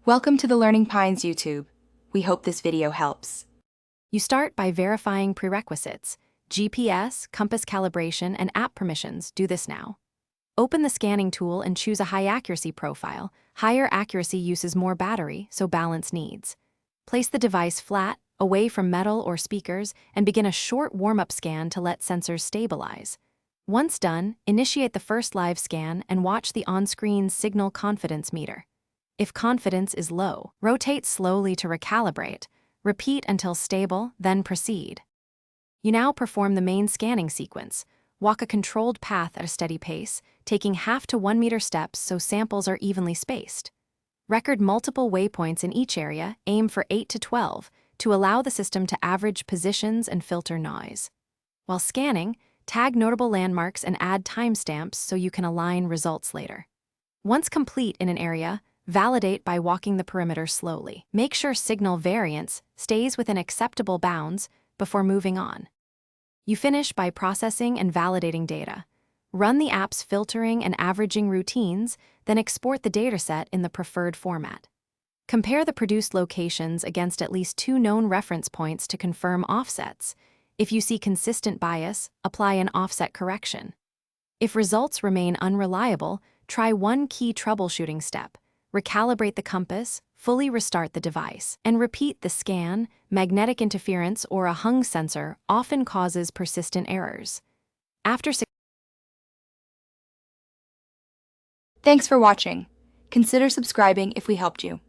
Welcome to the Learning Pines YouTube. We hope this video helps. You start by verifying prerequisites. GPS, compass calibration, and app permissions. Do this now. Open the scanning tool and choose a high accuracy profile. Higher accuracy uses more battery, so balance needs. Place the device flat, away from metal or speakers, and begin a short warm-up scan to let sensors stabilize. Once done, initiate the first live scan and watch the on-screen signal confidence meter. If confidence is low, rotate slowly to recalibrate. Repeat until stable, then proceed. You now perform the main scanning sequence. Walk a controlled path at a steady pace, taking half to 1 meter steps so samples are evenly spaced. Record multiple waypoints in each area, aim for 8 to 12, to allow the system to average positions and filter noise. While scanning, tag notable landmarks and add timestamps so you can align results later. Once complete in an area, validate by walking the perimeter slowly. Make sure signal variance stays within acceptable bounds before moving on. You finish by processing and validating data. Run the app's filtering and averaging routines, then export the dataset in the preferred format. Compare the produced locations against at least 2 known reference points to confirm offsets. If you see consistent bias, apply an offset correction. If results remain unreliable, try one key troubleshooting step. Recalibrate the compass, fully restart the device, and repeat the scan. Magnetic interference or a hung sensor often causes persistent errors. Thanks for watching. Consider subscribing if we helped you.